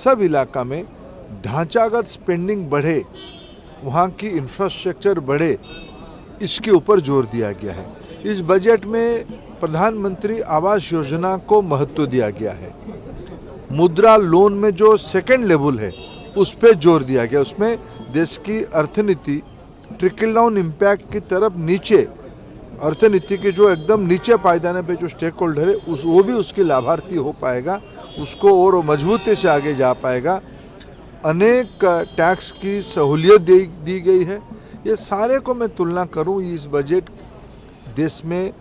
सब इलाका में ढांचागत स्पेंडिंग बढ़े, वहाँ की इंफ्रास्ट्रक्चर बढ़े, इसके ऊपर जोर दिया गया है। इस बजट में प्रधानमंत्री आवास योजना को महत्व दिया गया है। मुद्रा लोन में जो सेकेंड लेवल है उस पर जोर दिया गया। उसमें देश की अर्थनीति ट्रिकल डाउन इम्पैक्ट की तरफ नीचे, अर्थनीति के जो एकदम नीचे पायदाने पे जो स्टेक होल्डर है वो भी उसके लाभार्थी हो पाएगा, उसको और मजबूती से आगे जा पाएगा। अनेक टैक्स की सहूलियत दी गई है। ये सारे को मैं तुलना करूं, इस बजट देश में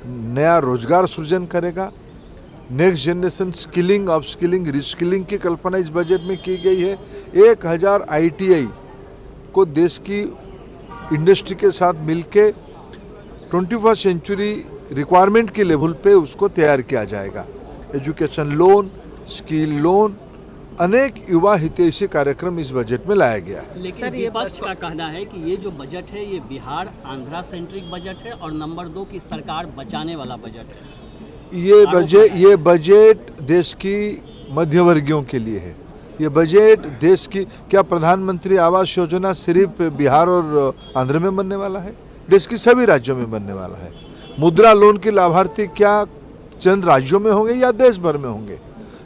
नया रोजगार सृजन करेगा। Next generation skilling, upskilling, reskilling की कल्पना इस बजट में की गई है। 1000 ITI को देश की इंडस्ट्री के साथ मिलके 21st सेंचुरी रिक्वायरमेंट के लेवल पे उसको तैयार किया जाएगा। एजुकेशन लोन, स्किल लोन, अनेक युवा हितैषी कार्यक्रम इस बजट में लाया गया है। लेकिन विपक्ष का कहना है कि ये जो बजट है ये बिहार आंध्रा सेंट्रिक बजट है और नंबर 2 की सरकार बचाने वाला बजट है। ये बजट देश की मध्यवर्गीयों के लिए है। ये बजट देश की, क्या प्रधानमंत्री आवास योजना सिर्फ बिहार और आंध्र में बनने वाला है? देश की सभी राज्यों में बनने वाला है। मुद्रा लोन के लाभार्थी क्या चंद राज्यों में होंगे या देश भर में होंगे?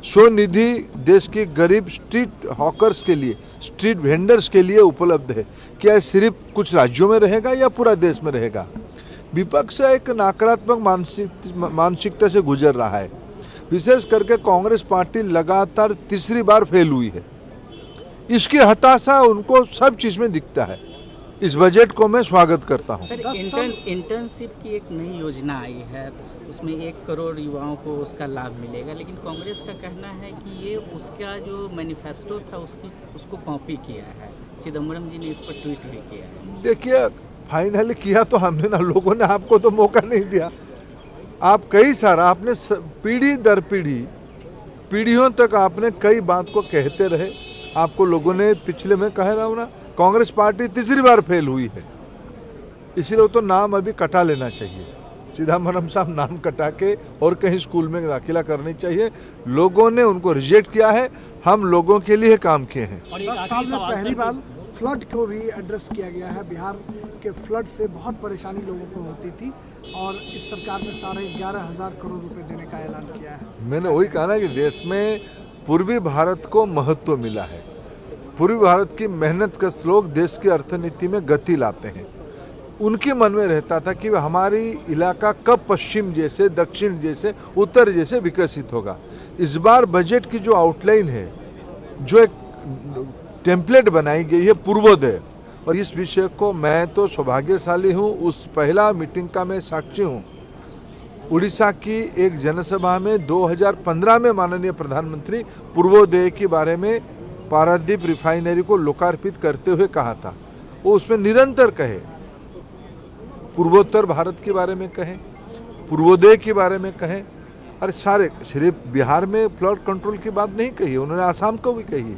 स्वनिधि देश के गरीब स्ट्रीट हॉकर्स के लिए, स्ट्रीट वेंडर्स के लिए उपलब्ध है। क्या सिर्फ कुछ राज्यों में रहेगा या पूरा देश में रहेगा? विपक्ष एक नकारात्मक मानसिकता से गुजर रहा है। विशेष करके कांग्रेस पार्टी लगातार तीसरी बार फेल हुई है। इसकी हताशा उनको सब चीज में दिखता है। इस बजट को मैं स्वागत करता हूं। सर, इंटर्नशिप की एक नई योजना आई है, उसमें 1 करोड़ युवाओं को उसका लाभ मिलेगा, लेकिन कांग्रेस का कहना है कि ये उसका जो मैनिफेस्टो था उसको कॉपी किया है। चिदम्बरम जी ने इस पर ट्वीट भी किया है। देखिए, फाइनली किया तो हमने ना, लोगों ने आपको तो मौका नहीं दिया। आप कई सारा आपने पीढ़ी दर पीढ़ियों तक आपने कई बात को कहते रहे। आपको लोगों ने, पिछले में कह रहा हूँ ना, कांग्रेस पार्टी तीसरी बार फेल हुई है। इसीलिए तो नाम अभी कटा लेना चाहिए। चिदम्बरम साहब नाम कटा के और कहीं स्कूल में दाखिला करनी चाहिए। लोगों ने उनको रिजेक्ट किया है, हम लोगों के लिए काम किए हैं। 10 साल में पहली बार फ्लड को भी एड्रेस किया गया है। बिहार के फ्लड से बहुत परेशानी लोगों को होती थी और इस सरकार ने 11,500 करोड़ रुपए देने का ऐलान किया है। मैंने वही कहा ना कि देश में पूर्वी भारत को महत्व मिला है। पूर्वी भारत की मेहनत का लोग देश की अर्थनीति में गति लाते हैं। उनके मन में रहता था कि हमारी इलाका कब पश्चिम जैसे, दक्षिण जैसे, उत्तर जैसे विकसित होगा। इस बार बजट की जो आउटलाइन है, जो एक टेम्पलेट बनाई गई है, पूर्वोदय, और इस विषय को मैं तो सौभाग्यशाली हूँ, उस पहला मीटिंग का मैं साक्षी हूँ। उड़ीसा की एक जनसभा में 2015 में माननीय प्रधानमंत्री पूर्वोदय के बारे में पारादीप रिफाइनरी को लोकार्पित करते हुए कहा था। वो उसमें निरंतर कहे, पूर्वोत्तर भारत के बारे में कहें, पूर्वोदय के बारे में कहें। अरे सारे, सिर्फ बिहार में फ्लड कंट्रोल की बात नहीं कही, उन्होंने आसाम को भी कही।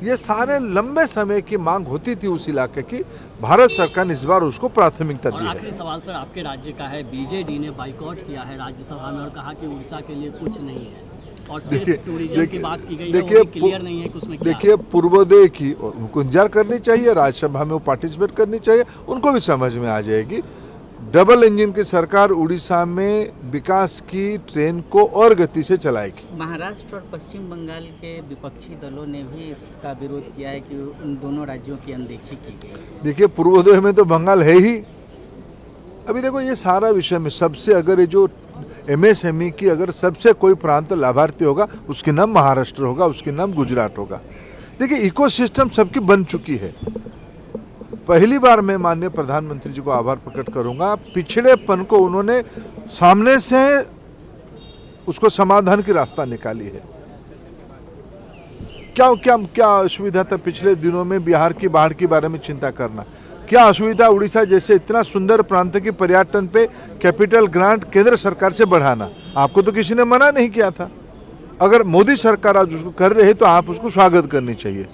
ये सारे लंबे समय की मांग होती थी उस इलाके की। भारत सरकार ने इस बार उसको प्राथमिकता दी है। आखिरी सवाल सर आपके राज्य का है। बीजेडी ने बाइकॉट किया है राज्यसभा में और कहा कि उड़ीसा के लिए कुछ नहीं है और सिर्फ टूरिज्म की बात की गई है, वो भी क्लियर नहीं है कि उसमें क्या। देखिए, पूर्वोदय की उनको इंतजार करनी चाहिए, राज्यसभा में वो पार्टिसिपेट करनी चाहिए, उनको भी समझ में आ जाएगी। डबल इंजन की सरकार उड़ीसा में विकास की ट्रेन को और गति से चलाएगी। महाराष्ट्र और पश्चिम बंगाल के विपक्षी दलों ने भी इसका विरोध किया है कि उन दोनों राज्यों की अनदेखी की गई। देखिए, पूर्वोदय में तो बंगाल है ही। अभी देखो, ये सारा विषय में सबसे, अगर ये जो MSME की अगर सबसे कोई प्रांत लाभार्थी होगा, उसके नाम महाराष्ट्र होगा, उसके नाम गुजरात होगा। देखिए, इकोसिस्टम सबकी बन चुकी है। पहली बार मैं माननीय प्रधानमंत्री जी को आभार प्रकट करूंगा, पिछड़ेपन को उन्होंने सामने से उसको समाधान की रास्ता निकाली है। क्या असुविधा था पिछले दिनों में बिहार की बाढ़ के बारे में चिंता करना? क्या असुविधा उड़ीसा जैसे इतना सुंदर प्रांत के पर्यटन पे कैपिटल ग्रांट केंद्र सरकार से बढ़ाना? आपको तो किसी ने मना नहीं किया था। अगर मोदी सरकार आज उसको कर रही है तो आप उसको स्वागत करनी चाहिए।